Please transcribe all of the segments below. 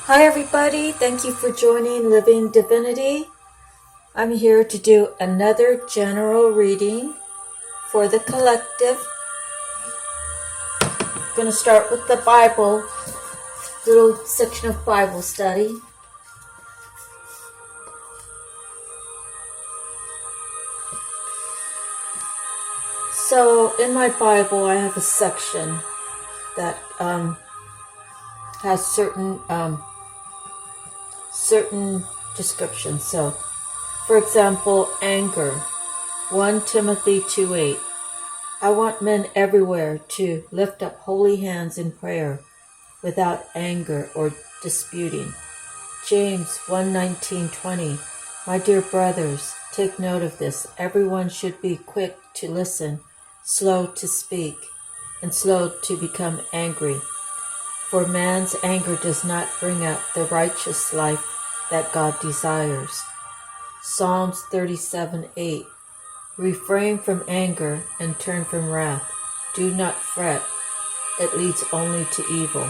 Hi everybody, thank you for joining Living Divinity. I'm here to do another general reading for the collective. I'm going to start with the Bible, little section of Bible study. So in my Bible I have a section that has certain descriptions. So, for example, anger. 1 Timothy 2:8. I want men everywhere to lift up holy hands in prayer without anger or disputing. James 1:19-20. My dear brothers, take note of this. Everyone should be quick to listen, slow to speak, and slow to become angry. For man's anger does not bring out the righteous life that God desires. Psalms 37:8. Refrain from anger and turn from wrath. Do not fret. It leads only to evil.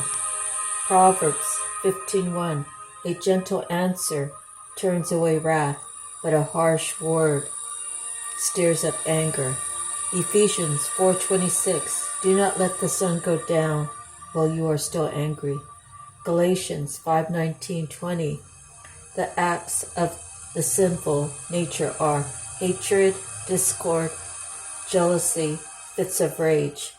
Proverbs 15:1. A gentle answer turns away wrath, but a harsh word stirs up anger. Ephesians 4:26. Do not let the sun go down while you are still angry. Galatians 5:19-20. The acts of the sinful nature are hatred, discord, jealousy, fits of rage.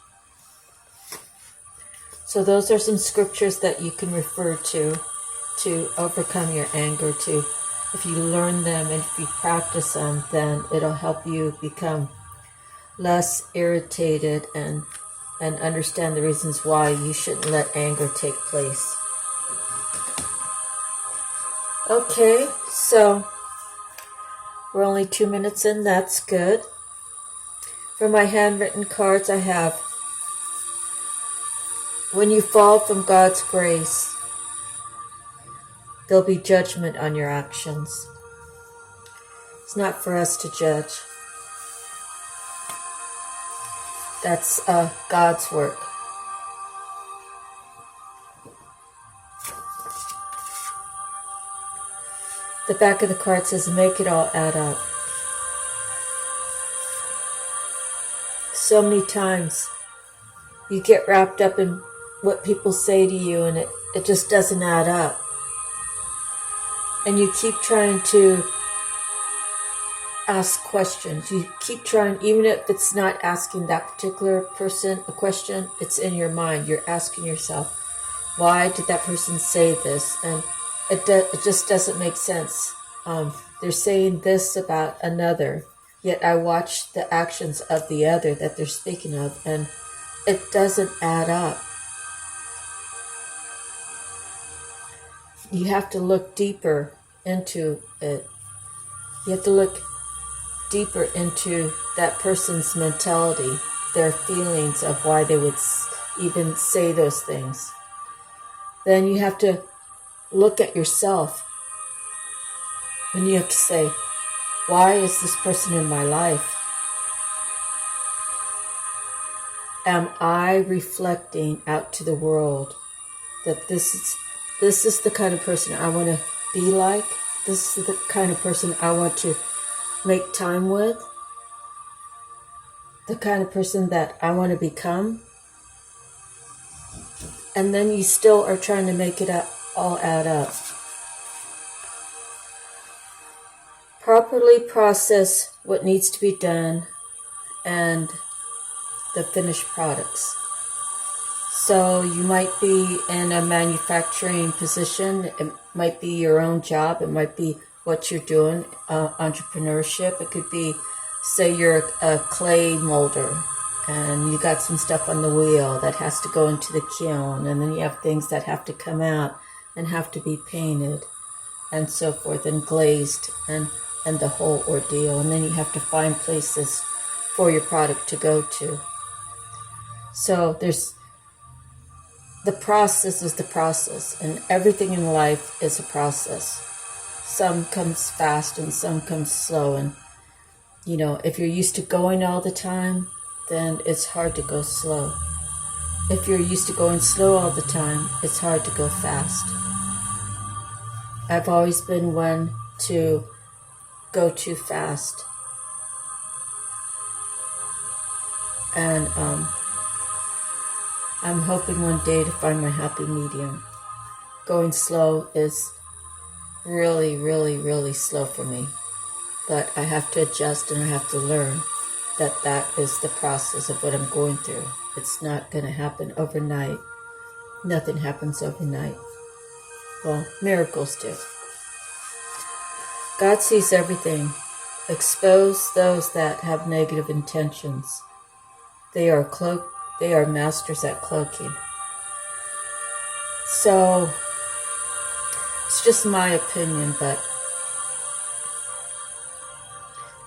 So those are some scriptures that you can refer to overcome your anger. If you learn them and if you practice them, then it'll help you become less irritated and understand the reasons why you shouldn't let anger take place. Okay, so we're only 2 minutes in, that's good. For my handwritten cards I have, when you fall from God's grace, there'll be judgment on your actions. It's not for us to judge. That's God's work. The back of the card says, make it all add up. So many times you get wrapped up in what people say to you and it just doesn't add up. And you keep trying to ask questions. You keep trying, even if it's not asking that particular person a question, it's in your mind. You're asking yourself, why did that person say this? And it just doesn't make sense. They're saying this about another, yet I watch the actions of the other that they're speaking of, and it doesn't add up. You have to look deeper into it. You have to look deeper into that person's mentality, their feelings of why they would even say those things. Then you have to look at yourself and you have to say, why is this person in my life? Am I reflecting out to the world that this is the kind of person I want to be like? This is the kind of person I want to make time with? The kind of person that I want to become? And then you still are trying to make it all add up. Properly process what needs to be done and the finished products. So you might be in a manufacturing position. It might be your own job. It might be what you're doing, entrepreneurship. It could be, say you're a clay molder and you got some stuff on the wheel that has to go into the kiln, and then you have things that have to come out and have to be painted and so forth and glazed and the whole ordeal. And then you have to find places for your product to go to. So the process is the process, and everything in life is a process. Some comes fast and some comes slow, and if you're used to going all the time, then it's hard to go slow. If you're used to going slow all the time, it's hard to go fast. I've always been one to go too fast. And I'm hoping one day to find my happy medium. Going slow is really, really, really slow for me. But I have to adjust and I have to learn that that is the process of what I'm going through. It's not going to happen overnight. Nothing happens overnight. Well, miracles do. God sees everything. Expose those that have negative intentions. They are masters at cloaking. So, it's just my opinion, but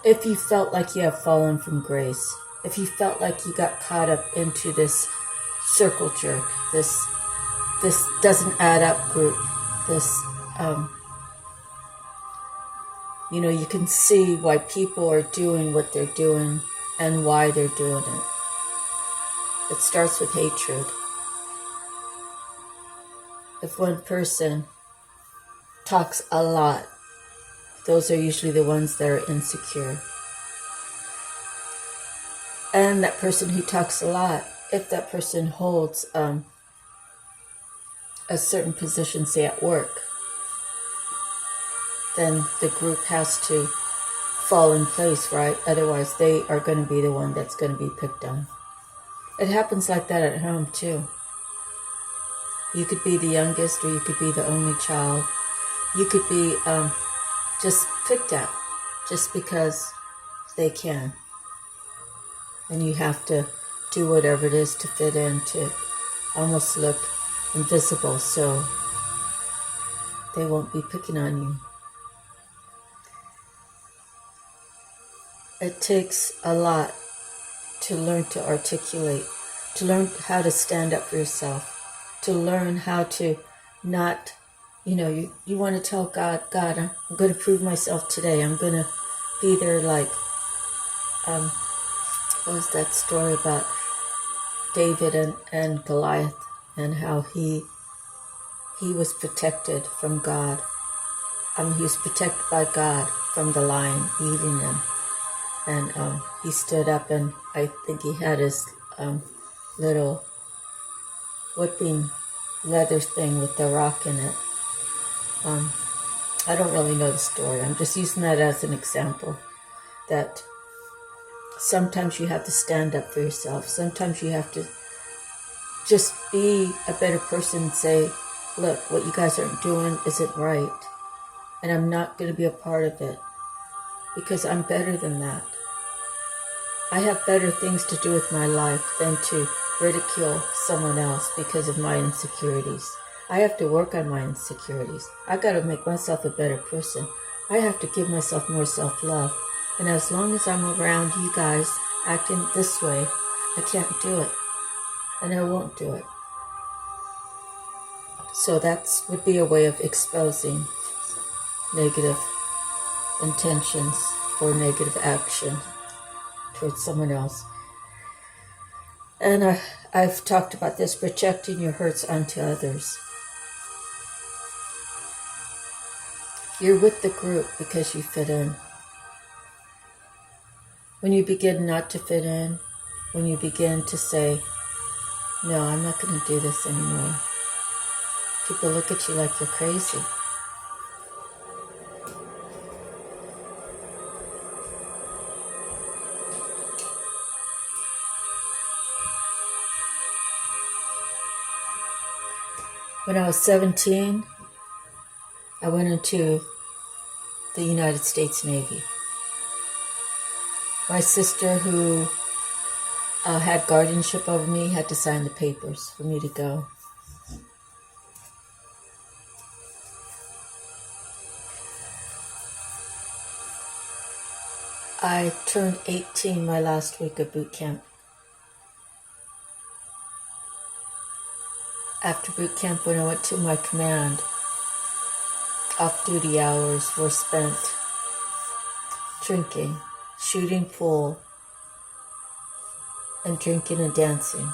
if you felt like you have fallen from grace, if you felt like you got caught up into this circle jerk, this doesn't add up group, this, you can see why people are doing what they're doing and why they're doing it. It starts with hatred. If one person talks a lot, those are usually the ones that are insecure. And that person who talks a lot, if that person holds a certain position, say at work, then the group has to fall in place, right? Otherwise, they are going to be the one that's going to be picked on. It happens like that at home, too. You could be the youngest or you could be the only child. You could be just picked at just because they can. And you have to do whatever it is to fit in, to almost look invisible so they won't be picking on you. It takes a lot to learn to articulate, to learn how to stand up for yourself, to learn how to not, you want to tell God, I'm going to prove myself today. I'm going to be there like, what was that story about David and Goliath and how he was protected from God. He was protected by God from the lion eating him. And he stood up, and I think he had his little whipping leather thing with the rock in it. I don't really know the story. I'm just using that as an example. That sometimes you have to stand up for yourself. Sometimes you have to just be a better person and say, look, what you guys aren't doing isn't right. And I'm not going to be a part of it. Because I'm better than that. I have better things to do with my life than to ridicule someone else because of my insecurities. I have to work on my insecurities. I got to make myself a better person. I have to give myself more self-love. And as long as I'm around you guys acting this way, I can't do it. And I won't do it. So that would be a way of exposing negative intentions or negative action towards someone else. And I've talked about this, projecting your hurts onto others. You're with the group because you fit in. When you begin not to fit in, when you begin to say, no, I'm not going to do this anymore, people look at you like you're crazy. When I was 17, I went into the United States Navy. My sister, who had guardianship over me, had to sign the papers for me to go. I turned 18 my last week of boot camp. After boot camp, when I went to my command, off-duty hours were spent drinking, shooting pool, and drinking and dancing.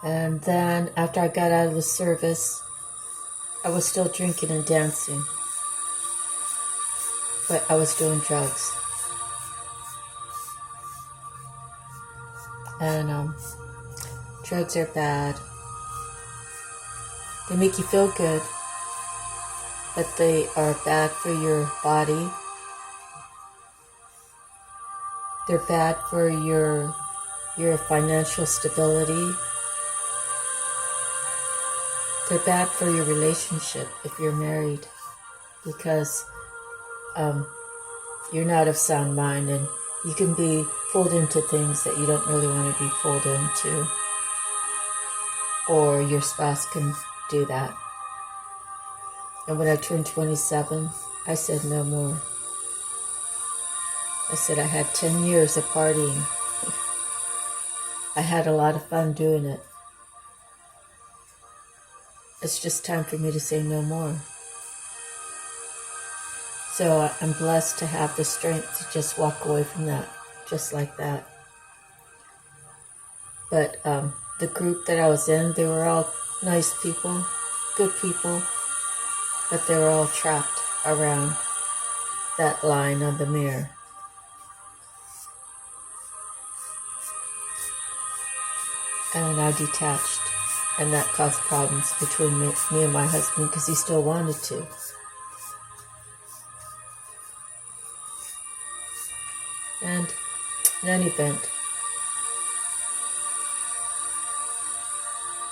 And then after I got out of the service, I was still drinking and dancing, but I was doing drugs. And drugs are bad. They make you feel good, but they are bad for your body. They're bad for your financial stability. They're bad for your relationship if you're married, because you're not of sound mind, and you can be pulled into things that you don't really want to be pulled into, or your spouse can do that. And when I turned 27, I said no more. I said I had 10 years of partying. I had a lot of fun doing it. It's just time for me to say no more. So I'm blessed to have the strength to just walk away from that, just like that. But the group that I was in, they were all nice people, good people, but they were all trapped around that line on the mirror. And I detached, and that caused problems between me and my husband, because he still wanted to. And in any event,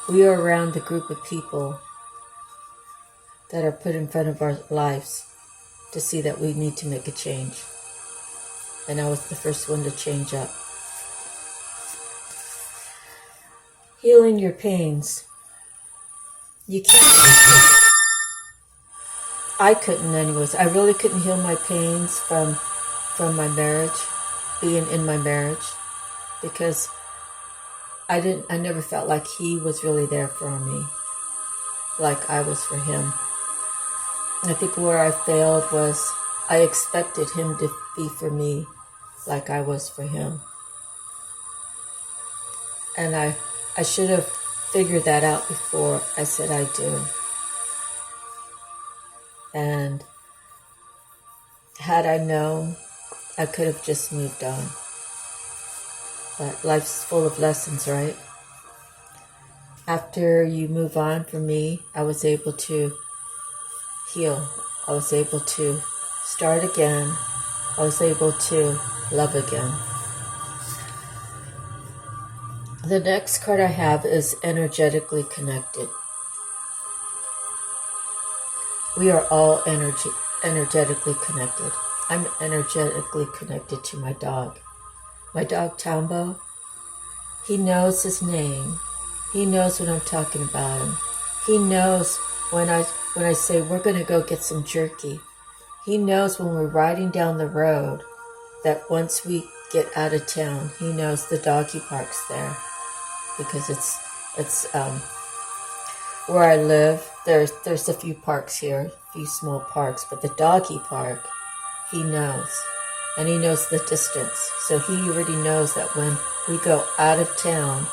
we are around a group of people that are put in front of our lives to see that we need to make a change. And I was the first one to change up. Healing your pains. You can't. I couldn't anyways. I really couldn't heal my pains from my marriage, being in my marriage, because I never felt like he was really there for me, like I was for him. I think where I failed was I expected him to be for me like I was for him. And I should have figured that out before I said I do. And had I known, I could have just moved on. But life's full of lessons, right? After you move on, for me, I was able to heal. I was able to start again. I was able to love again. The next card I have is energetically connected. We are all energetically connected. I'm energetically connected to my dog. My dog Tambo, he knows his name. He knows when I'm talking about him. He knows when I say we're going to go get some jerky. He knows when we're riding down the road that once we get out of town, he knows the doggy park's there. Because it's where I live, there's a few parks here, a few small parks, but the doggy park, he knows. And he knows the distance. So he already knows that when we go out of town,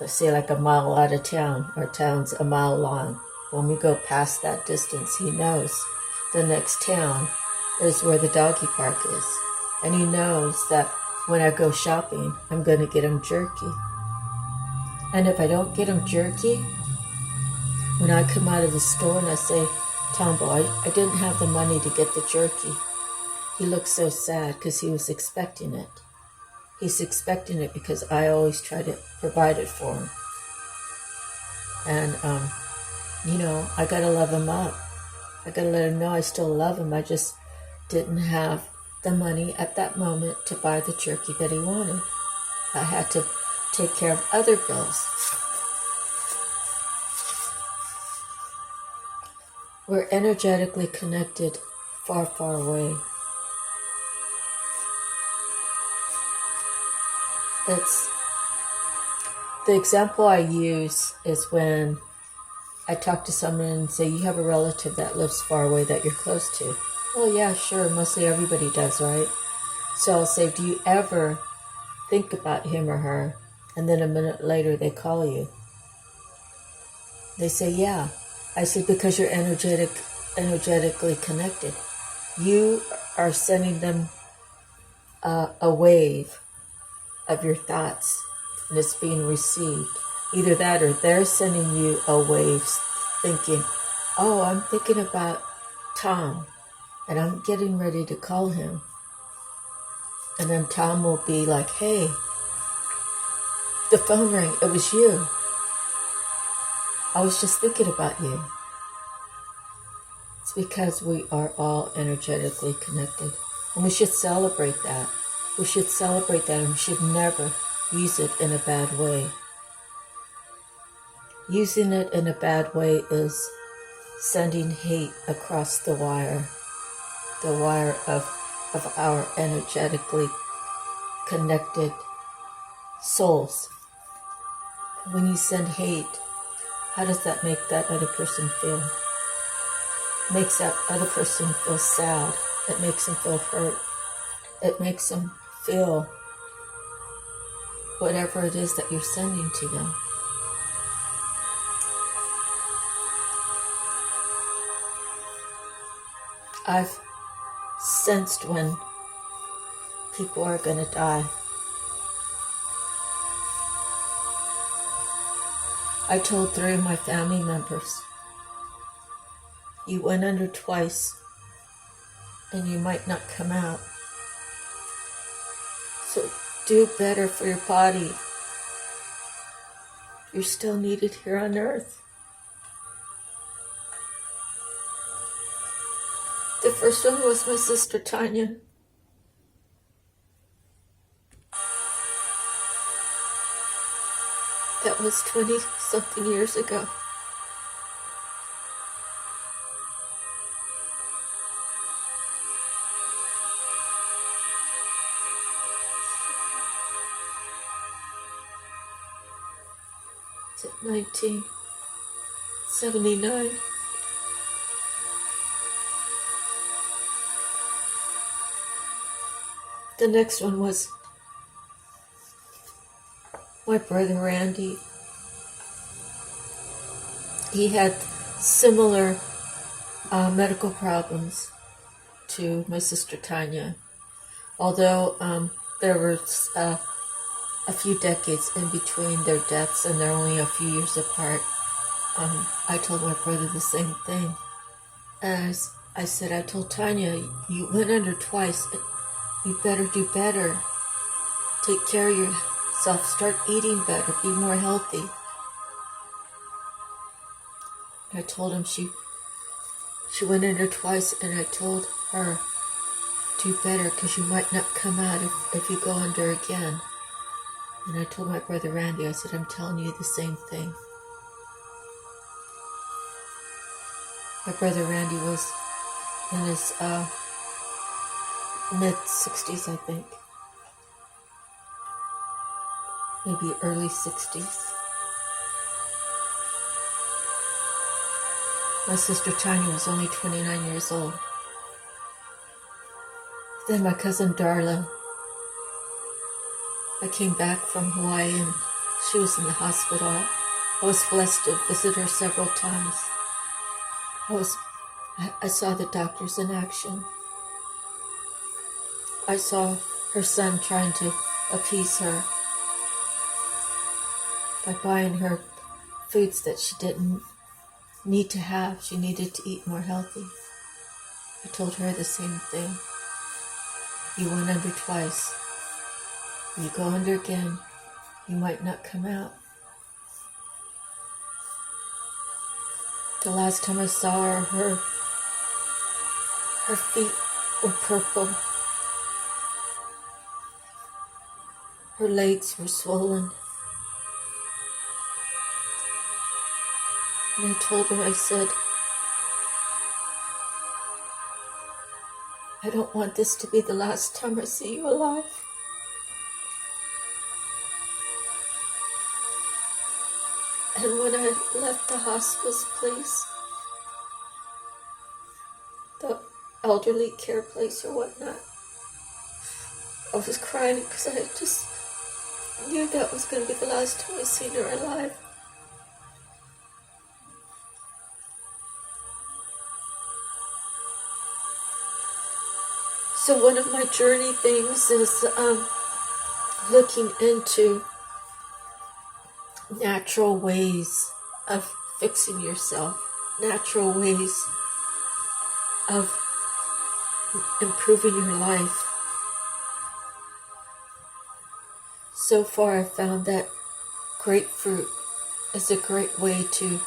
let's say like a mile out of town, our town's a mile long. When we go past that distance, he knows the next town is where the doggy park is. And he knows that when I go shopping, I'm going to get him jerky. And if I don't get him jerky, when I come out of the store and I say, Tombo, I didn't have the money to get the jerky. He looks so sad because he was expecting it. He's expecting it because I always try to provide it for him. And, I got to love him up. I got to let him know I still love him. I just didn't have the money at that moment to buy the jerky that he wanted. I had to take care of other bills. We're energetically connected far, far away. The example I use is when I talk to someone and say, you have a relative that lives far away that you're close to. Oh yeah, sure, mostly everybody does, right? So I'll say, do you ever think about him or her And then a minute later they call you. They say, yeah. I said, because you're energetically connected. You are sending them a wave of your thoughts, and it's being received. Either that or they're sending you a wave thinking, oh, I'm thinking about Tom, and I'm getting ready to call him. And then Tom will be like, hey, the phone rang, it was you. I was just thinking about you. It's because we are all energetically connected. And we should celebrate that. We should celebrate that, and we should never use it in a bad way. Using it in a bad way is sending hate across the wire of our energetically connected souls. When you send hate, how does that make that other person feel? It makes that other person feel sad. It makes them feel hurt. It makes them feel whatever it is that you're sending to them. I've sensed when people are going to die. I told 3 of my family members, you went under twice and you might not come out. So do better for your body. You're still needed here on earth. The first one was my sister Tanya. That was 20-something years ago. It's 1979. The next one was my brother Randy. He had similar medical problems to my sister Tanya, although there was a few decades in between their deaths and they're only a few years apart. I told my brother the same thing. As I said, I told Tanya, you went under twice. You better do better. Take care of yourself. Start eating better. Be more healthy. I told him she went under twice, and I told her, do better because you might not come out if you go under again. And I told my brother Randy, I said, I'm telling you the same thing. My brother Randy was in his mid-60s, I think. Maybe early 60s. My sister Tanya was only 29 years old. Then my cousin Darla. I came back from Hawaii and she was in the hospital. I was blessed to visit her several times. I saw the doctors in action. I saw her son trying to appease her by buying her foods that she didn't need to have. She needed to eat more healthy. I told her the same thing. You went under twice. You go under again, you might not come out. The last time I saw her feet were purple. Her legs were swollen. And I told her, I said, I don't want this to be the last time I see you alive. And when I left the hospice place, the elderly care place or whatnot, I was crying because I just I knew that was going to be the last time I seen her alive. So one of my journey things is looking into natural ways of fixing yourself, natural ways of improving your life. So far I've found that grapefruit is a great way to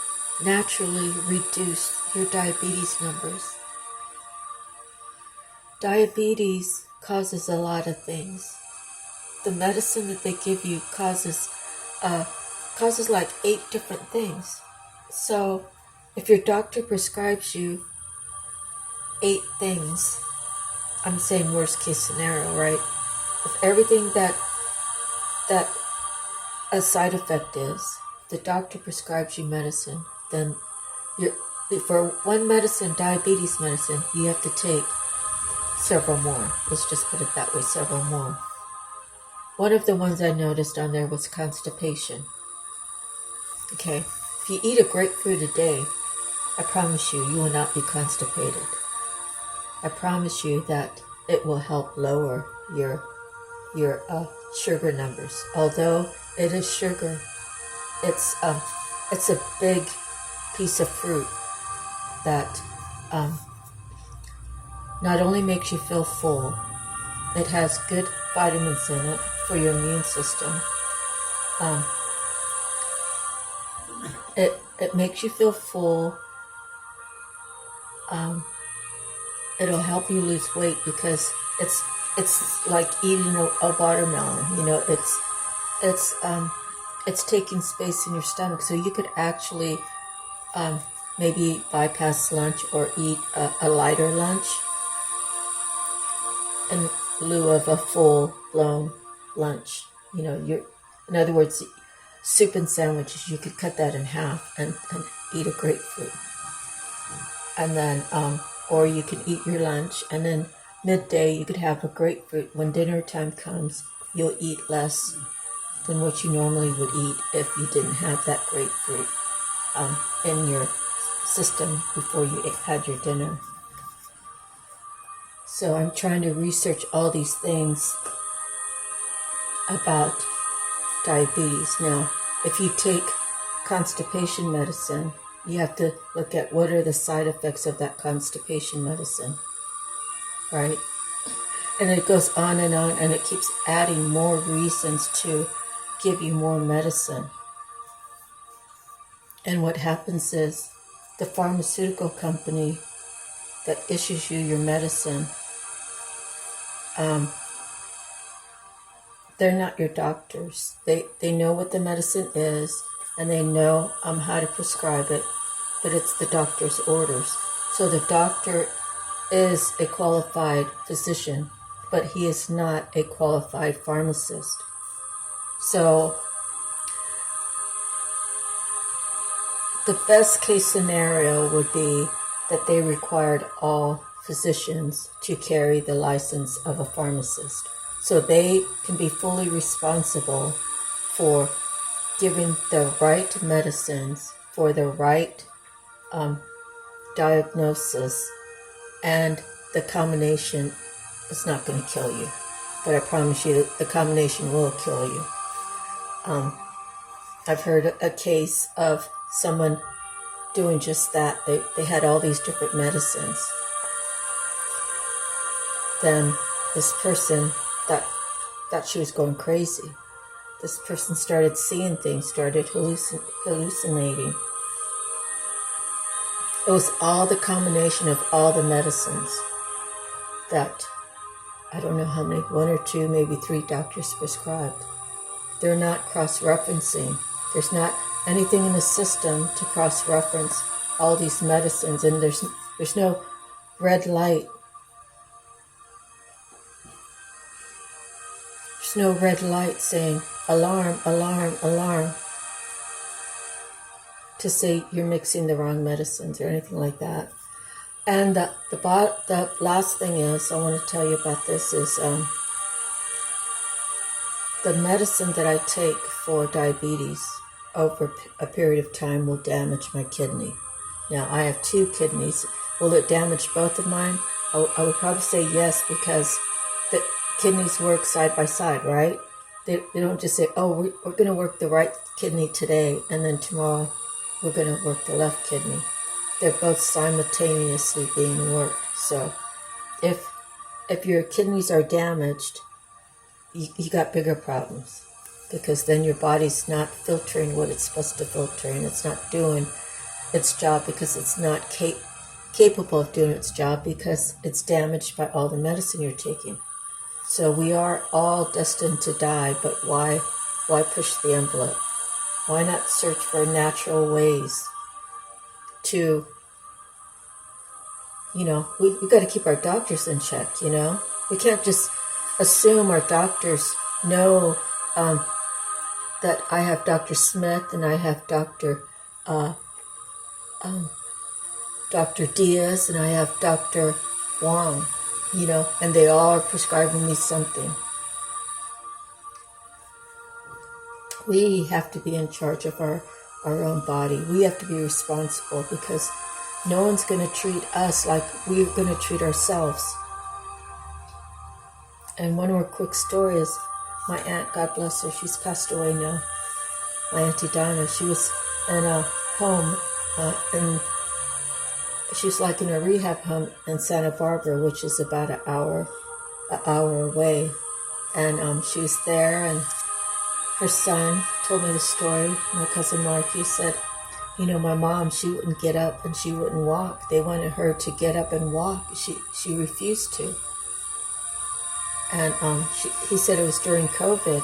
naturally reduce your diabetes numbers. Diabetes causes a lot of things. The medicine that they give you causes like 8 different things. So if your doctor prescribes you 8 things, I'm saying worst case scenario, right? If everything that a side effect is, the doctor prescribes you medicine, then for one medicine, diabetes medicine, you have to take several more. Let's just put it that way, several more. One of the ones I noticed on there was constipation. Okay, if you eat a grapefruit a day, I promise you, you will not be constipated. I promise you that it will help lower your sugar numbers. Although it is sugar, it's a big piece of fruit that not only makes you feel full, it has good vitamins in it for your immune system. It makes you feel full. It'll help you lose weight because it's like eating a watermelon. You know, it's taking space in your stomach, so you could actually maybe bypass lunch or eat a lighter lunch in lieu of a full-blown lunch. You know, in other words, soup and sandwiches, you could cut that in half and eat a grapefruit. And then, or you can eat your lunch, and then midday you could have a grapefruit. When dinner time comes, you'll eat less than what you normally would eat if you didn't have that grapefruit in your system before you had your dinner. So I'm trying to research all these things about diabetes. Now, if you take constipation medicine, you have to look at what are the side effects of that constipation medicine, right? And it goes on, and it keeps adding more reasons to give you more medicine. And what happens is the pharmaceutical company that issues you your medicine, they're not your doctors. They know what the medicine is, and they know how to prescribe it, but it's the doctor's orders. So the doctor is a qualified physician, but he is not a qualified pharmacist. So the best case scenario would be that they required all physicians to carry the license of a pharmacist. So they can be fully responsible for giving the right medicines for the right diagnosis, and the combination is not going to kill you. But I promise you that the combination will kill you. I've heard a case of someone doing just that. They had all these different medicines. Then this person thought she was going crazy. This person started seeing things, started hallucinating. It was all the combination of all the medicines that, I don't know how many, 1 or 2, maybe 3 doctors prescribed. They're not cross-referencing. There's not anything in the system to cross-reference all these medicines, and there's no red light. There's no red light saying alarm, alarm, alarm, to say you're mixing the wrong medicines or anything like that. And the last thing is, I want to tell you about this, is the medicine that I take for diabetes over a period of time will damage my kidney. Now, I have 2 kidneys. Will it damage both of mine? I would probably say yes, because the kidneys work side by side, right? They don't just say, oh, we're going to work the right kidney today, and then tomorrow we're going to work the left kidney. They're both simultaneously being worked. So if your kidneys are damaged, you got bigger problems, because then your body's not filtering what it's supposed to filter, and it's not doing its job because it's not capable of doing its job, because it's damaged by all the medicine you're taking. So we are all destined to die, but why push the envelope? Why not search for natural ways to, we got to keep our doctors in check, We can't just assume our doctors know that I have Dr. Smith and I have Dr. Diaz and I have Dr. Wong, and they all are prescribing me something. We have to be in charge of our own body. We have to be responsible, because no one's going to treat us like we're going to treat ourselves. And one more quick story is my aunt, God bless her, she's passed away now. My Auntie Donna, she was in a home, and she was like in a rehab home in Santa Barbara, which is about an hour away. And she was there, and her son told me the story. My cousin Mark, he said, my mom, she wouldn't get up and she wouldn't walk. They wanted her to get up and walk. She refused to. And he said it was during COVID,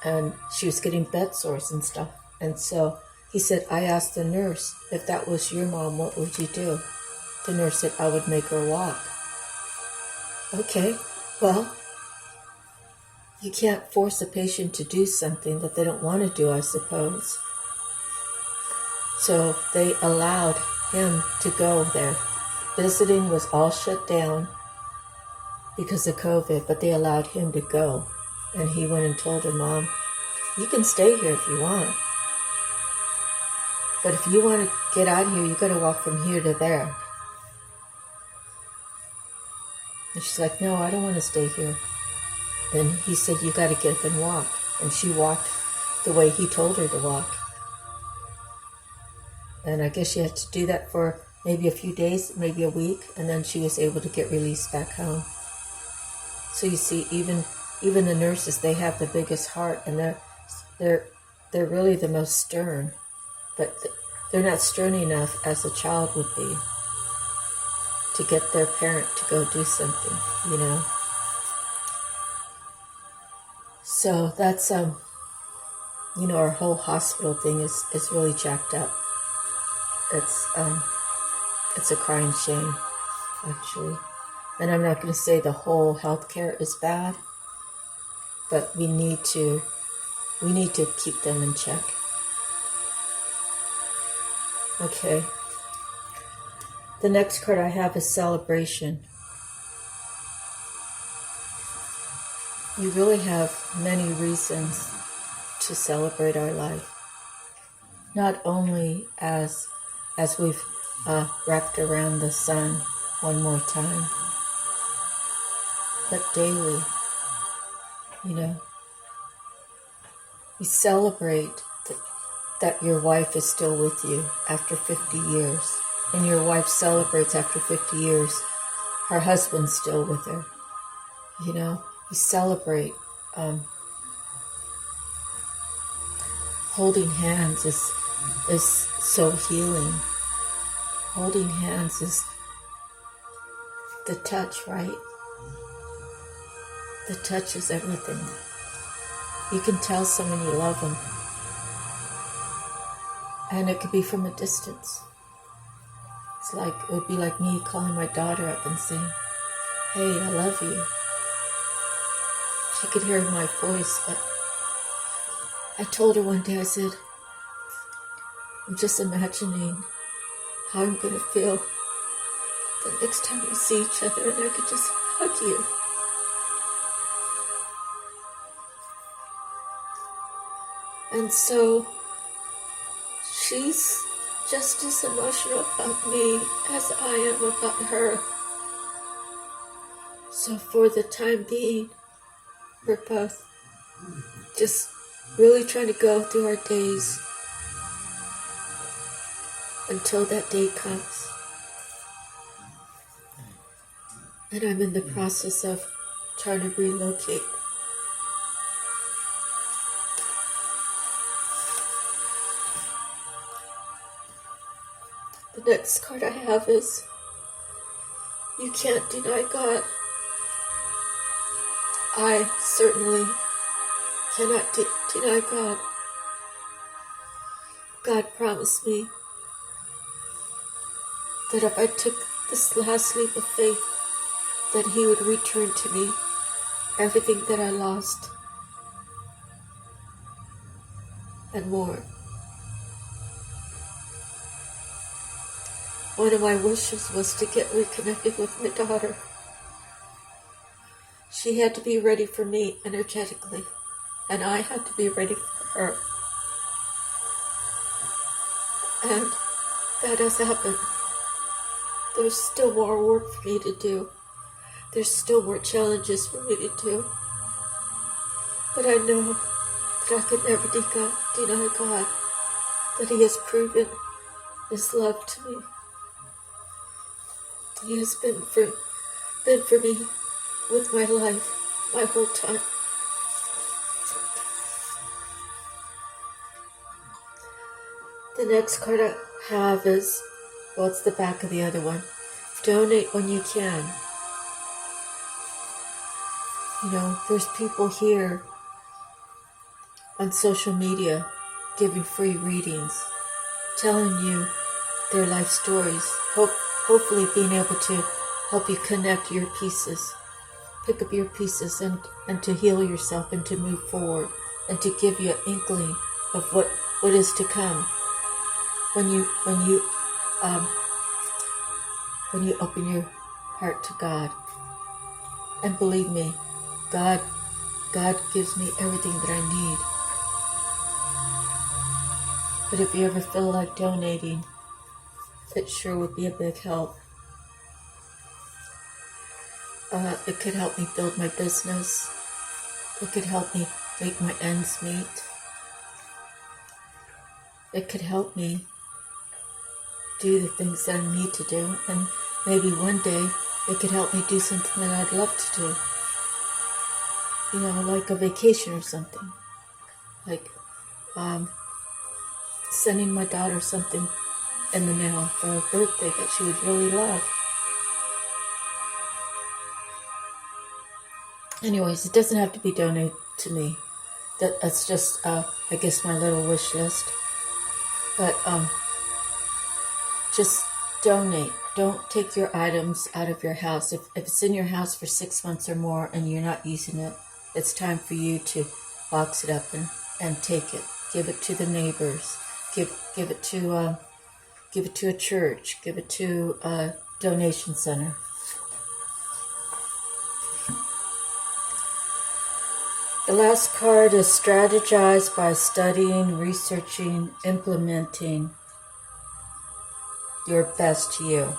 and she was getting bed sores and stuff. And so he said, I asked the nurse, if that was your mom, what would you do? The nurse said, I would make her walk. Okay, well, you can't force a patient to do something that they don't want to do, I suppose. So they allowed him to go there. Visiting was all shut down because of COVID, but they allowed him to go. And he went and told her, Mom, you can stay here if you want. But if you want to get out of here, you got to walk from here to there. And she's like, no, I don't want to stay here. Then he said, you got to get up and walk. And she walked the way he told her to walk. And I guess she had to do that for maybe a few days, maybe a week, and then she was able to get released back home. So you see, even the nurses, they have the biggest heart, and they're really the most stern, but they're not stern enough as a child would be to get their parent to go do something, So that's our whole hospital thing is really jacked up. It's a crying shame, actually. And I'm not going to say the whole healthcare is bad, but we need to keep them in check. Okay. The next card I have is celebration. You really have many reasons to celebrate our life. Not only as we've wrapped around the sun one more time, but daily, We celebrate that your wife is still with you after 50 years. And your wife celebrates after 50 years, her husband's still with her. We celebrate. Holding hands is so healing. Holding hands is the touch, right? The touch is everything. You can tell someone you love them. And it could be from a distance. It would be like me calling my daughter up and saying, hey, I love you. She could hear my voice, but I told her one day, I said, I'm just imagining how I'm going to feel the next time we see each other and I could just hug you. And so she's just as emotional about me as I am about her. So for the time being, we're both just really trying to go through our days until that day comes. And I'm in the process of trying to relocate. The next card I have is, you can't deny God. I certainly cannot deny God. God promised me that if I took this last leap of faith, that He would return to me everything that I lost and more. One of my wishes was to get reconnected with my daughter. She had to be ready for me energetically, and I had to be ready for her. And that has happened. There's still more work for me to do. There's still more challenges for me to do. But I know that I could never deny God, that He has proven His love to me. He has been for me with my life, my whole time. The next card I have is, well, it's the back of the other one. Donate when you can. You know, there's people here on social media giving free readings, telling you their life stories, hopefully being able to help you connect your pieces, pick up your pieces and to heal yourself and to move forward and to give you an inkling of what is to come when you open your heart to God. And believe me, God gives me everything that I need. But if you ever feel like donating, it sure would be a big help. It could help me build my business. It could help me make my ends meet. It could help me do the things that I need to do. And maybe one day it could help me do something that I'd love to do. You know, like a vacation or something. Like sending my daughter something in the mail for her birthday that she would really love. Anyways, it doesn't have to be donated to me. That's just, I guess, my little wish list. But just donate. Don't take your items out of your house. If it's in your house for 6 months or more and you're not using it, it's time for you to box it up and take it. Give it to the neighbors. Give it to a church. Give it to a donation center. The last card is strategize by studying, researching, implementing your best you.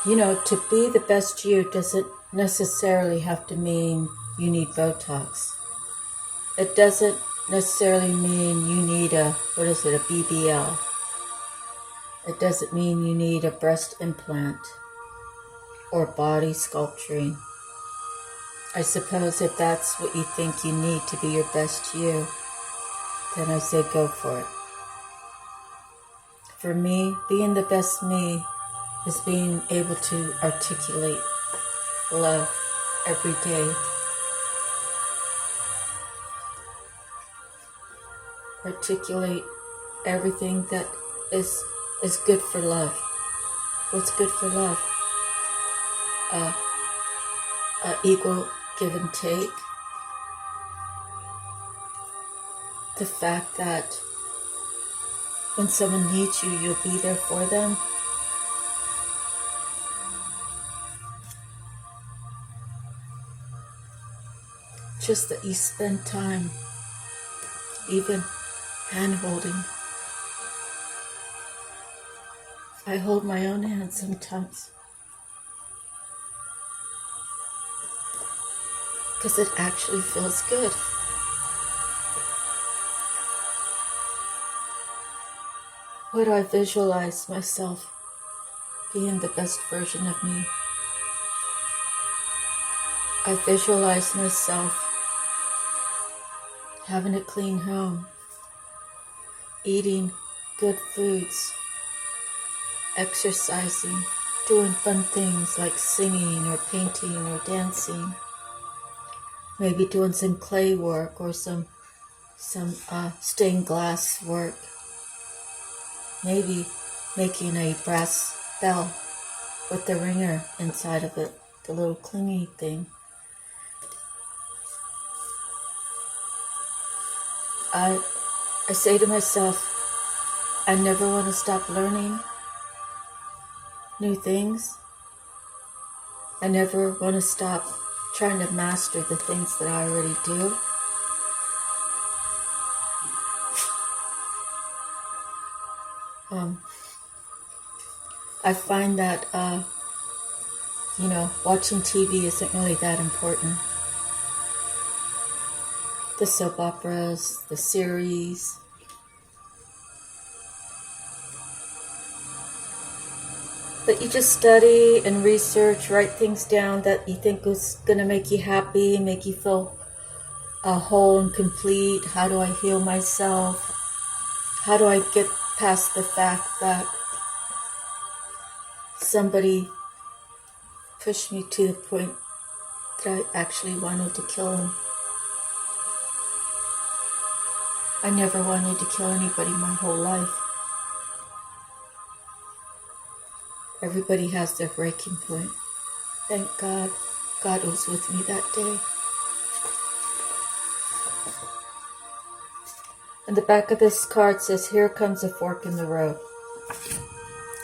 You know, to be the best you doesn't necessarily have to mean you need Botox. It doesn't necessarily mean you need a BBL. It doesn't mean you need a breast implant or body sculpturing. I suppose if that's what you think you need to be your best you, then I say go for it. For me, being the best me is being able to articulate love every day. Articulate everything that is good for love. What's good for love? Equal give and take. The fact that when someone needs you, you'll be there for them. just that you spend time, even hand-holding. I hold my own hand sometimes because it actually feels good. Why do I visualize myself being the best version of me? I visualize myself having a clean home, eating good foods, exercising, doing fun things like singing or painting or dancing, maybe doing some clay work or some stained glass work, maybe making a brass bell with the ringer inside of it, the little clingy thing. I say to myself, I never want to stop learning new things. I never want to stop trying to master the things that I already do. I find that, watching TV isn't really that important. The soap operas, the series. But you just study and research, write things down that you think is going to make you happy, make you feel whole and complete. How do I heal myself? How do I get past the fact that somebody pushed me to the point that I actually wanted to kill him? I never wanted to kill anybody my whole life. Everybody has their breaking point. Thank God, God was with me that day. And the back of this card says, here comes a fork in the road.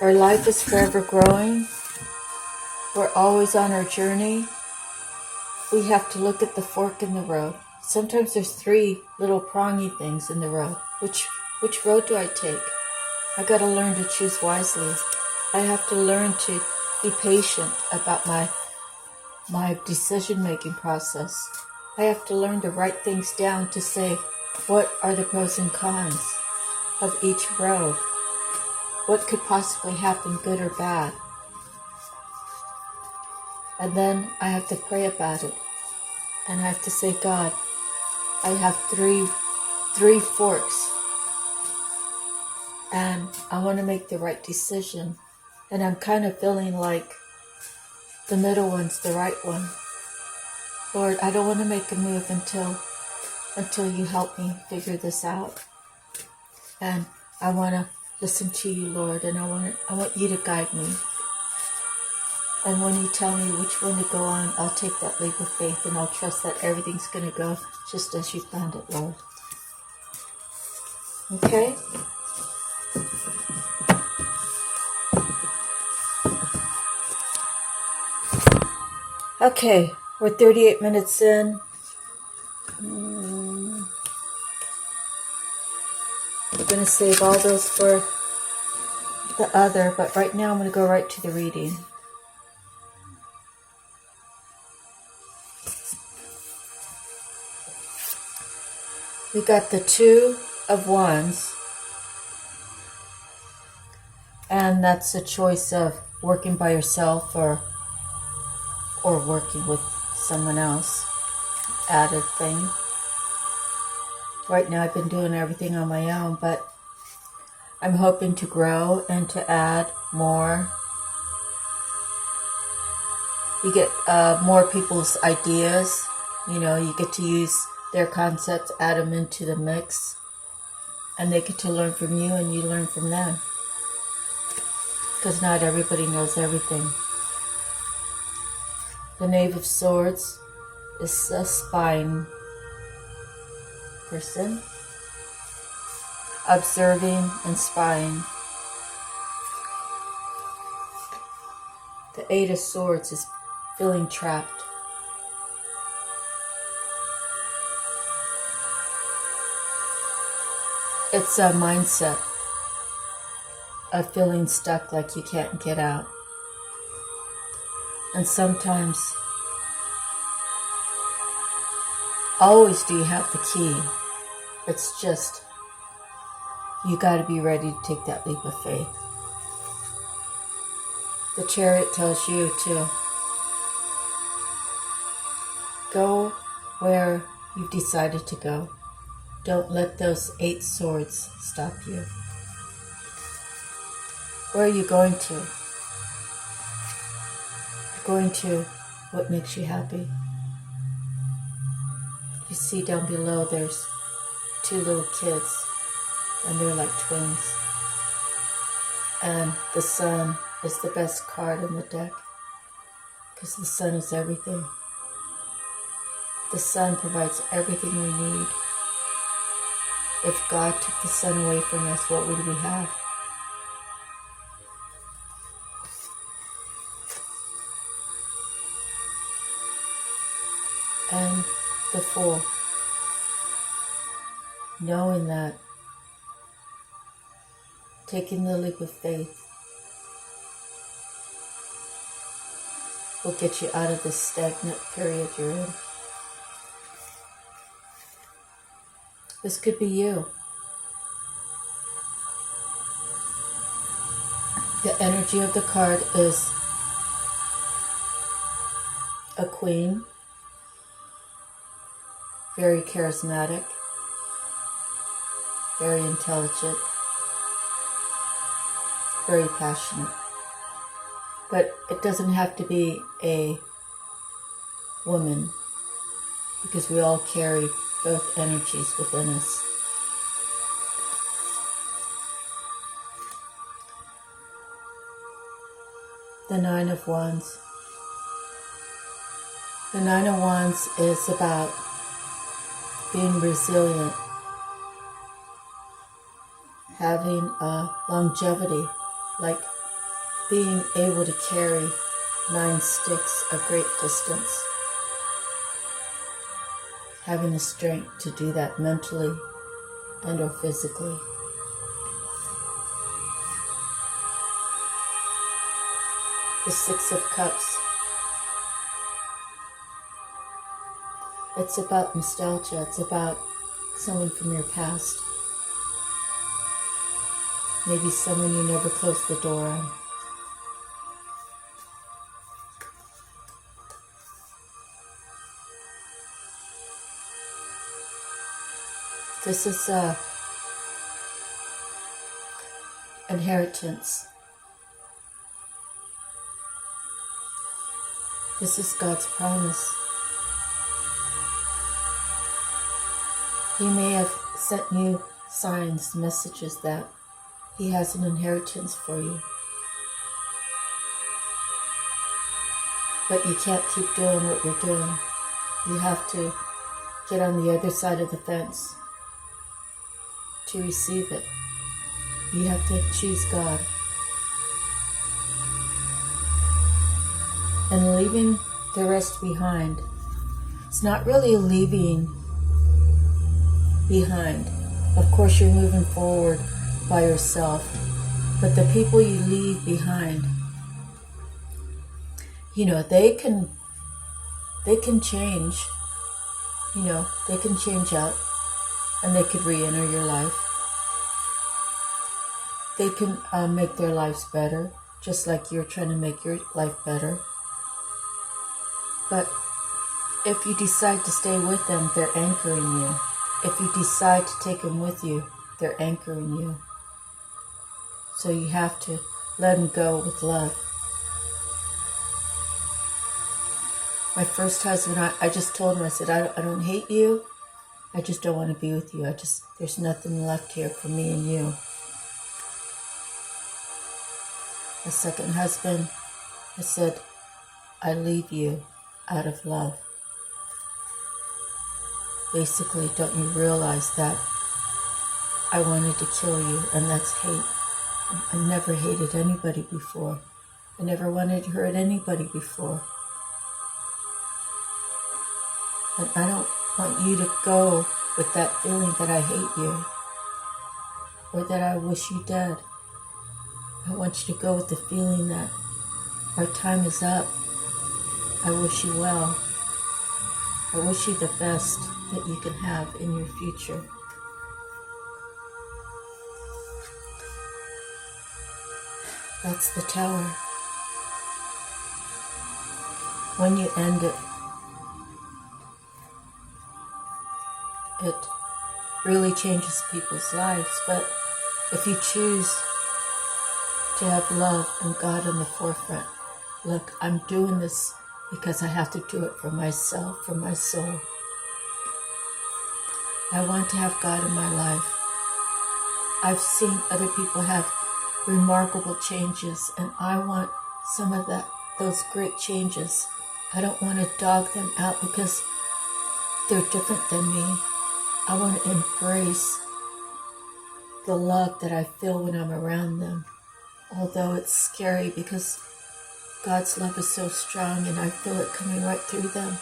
Our life is forever growing. We're always on our journey. We have to look at the fork in the road. Sometimes there's 3 little prongy things in the road. Which road do I take? I got to learn to choose wisely. I have to learn to be patient about my decision-making process. I have to learn to write things down to say, what are the pros and cons of each road? What could possibly happen, good or bad? And then I have to pray about it. And I have to say, God, I have three forks. And I want to make the right decision. And I'm kind of feeling like the middle one's the right one. Lord, I don't want to make a move until you help me figure this out. And I want to listen to you, Lord, and I want you to guide me. And when you tell me which one to go on, I'll take that leap of faith and I'll trust that everything's going to go just as you planned it, Lord. Okay? Okay, we're 38 minutes in. I'm going to save all those for the other, but right now I'm going to go right to the reading. We got the 2 of Wands, and that's a choice of working by yourself or working with someone else. Added thing. Right now I've been doing everything on my own, but I'm hoping to grow and to add more. You get more people's ideas. You get to use their concepts, add them into the mix, and they get to learn from you and you learn from them. Because not everybody knows everything. The Knave of Swords is a spying person, observing and spying. The 8 of Swords is feeling trapped. It's a mindset of feeling stuck, like you can't get out. And sometimes, always do you have the key. It's just, you got to be ready to take that leap of faith. The Chariot tells you to go where you've decided to go. Don't let those 8 swords stop you. Where are you going to? You're going to what makes you happy. You see down below there's 2 little kids, and they're like twins. And the sun is the best card in the deck, because the sun is everything. The sun provides everything we need. If God took the sun away from us, what would we have? And the Fool, knowing that, taking the leap of faith will get you out of this stagnant period you're in. This could be you. The energy of the card is a queen, very charismatic, very intelligent, very passionate. But it doesn't have to be a woman, because we all carry both energies within us. The Nine of Wands. The Nine of Wands is about being resilient, having a longevity, like being able to carry 9 sticks a great distance. Having the strength to do that mentally and or physically. The 6 of Cups. It's about nostalgia. It's about someone from your past. Maybe someone you never closed the door on. This is inheritance. This is God's promise. He may have sent you signs, messages that He has an inheritance for you. But you can't keep doing what you're doing. You have to get on the other side of the fence to receive it. You have to choose God. And leaving the rest behind, it's not really leaving behind. Of course, you're moving forward by yourself, but the people you leave behind, they can change. They can change out, and they could re-enter your life. They can make their lives better, just like you're trying to make your life better. But if you decide to stay with them, they're anchoring you. If you decide to take them with you, they're anchoring you. So you have to let them go with love. My first husband, I just told him, I said, I don't hate you. I just don't want to be with you. There's nothing left here for me and you. My second husband, I said, I leave you out of love. Basically, don't you realize that I wanted to kill you, and that's hate. I never hated anybody before. I never wanted to hurt anybody before. And I don't want you to go with that feeling that I hate you. or that I wish you dead. I want you to go with the feeling that our time is up. I wish you well. I wish you the best that you can have in your future. That's the tower. When you end it, it really changes people's lives. But if you choose to have love and God in the forefront, look, I'm doing this because I have to do it for myself, for my soul. I want to have God in my life. I've seen other people have remarkable changes, and I want some of those great changes. I don't want to dog them out because they're different than me. I want to embrace the love that I feel when I'm around them, although it's scary because God's love is so strong and I feel it coming right through them.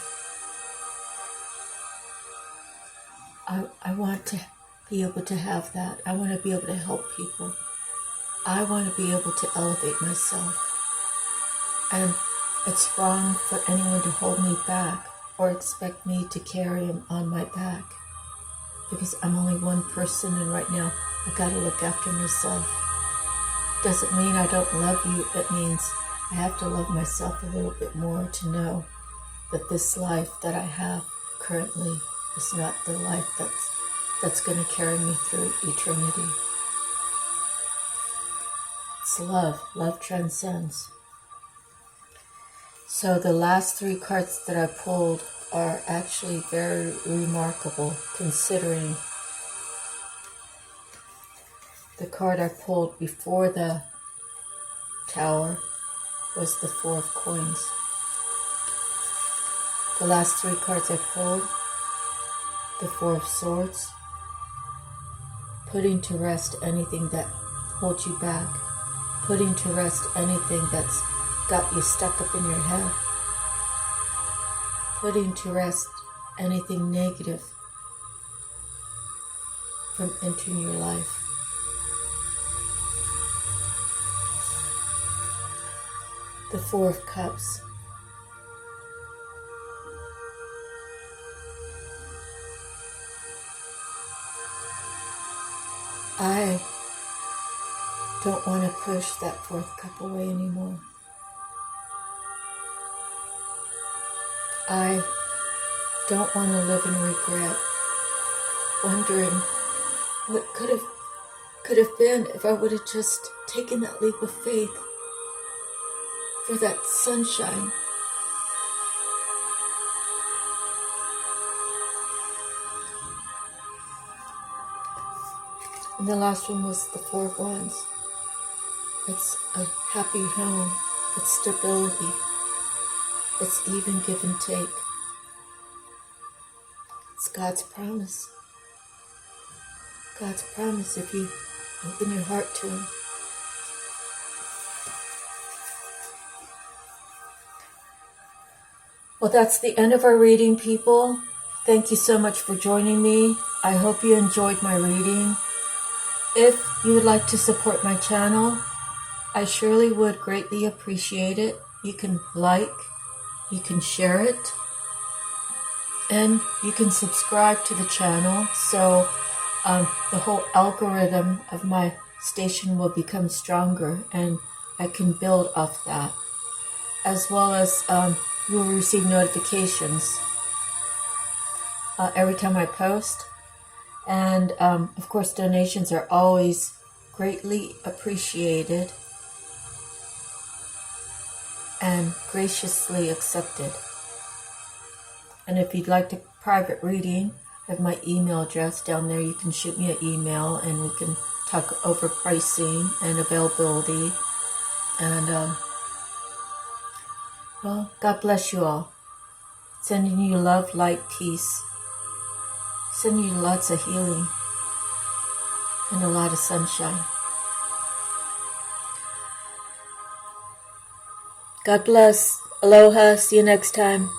I want to be able to have that. I want to be able to help people. I want to be able to elevate myself. And it's wrong for anyone to hold me back or expect me to carry him on my back, because I'm only one person, and right now I gotta look after myself. Doesn't mean I don't love you. It means I have to love myself a little bit more to know that this life that I have currently is not the life that's going to carry me through eternity. It's love. Love transcends. So the last 3 cards that I pulled are actually very remarkable, considering the card I pulled before the Tower was the 4 of Coins. The last 3 cards I pulled, the 4 of Swords, putting to rest anything that holds you back, putting to rest anything that's got you stuck up in your head, putting to rest anything negative from entering your life. The 4 of Cups. I don't want to push that 4th cup away anymore. I don't want to live in regret, wondering what could have been if I would have just taken that leap of faith for that sunshine. And the last one was the 4 of Wands. It's a happy home. It's stability. It's even give and take. It's God's promise. God's promise if you open your heart to Him. Well, that's the end of our reading, people. Thank you so much for joining me. I hope you enjoyed my reading. If you would like to support my channel, I surely would greatly appreciate it. You can like, you can share it, and you can subscribe to the channel so the whole algorithm of my station will become stronger and I can build off that. As well as you will receive notifications every time I post. And of course, donations are always greatly appreciated and graciously accepted. And if you'd like a private reading, I have my email address down there. You can shoot me an email and we can talk over pricing and availability. And well, God bless you all. Sending you love, light, peace. Sending you lots of healing and a lot of sunshine. God bless. Aloha. See you next time.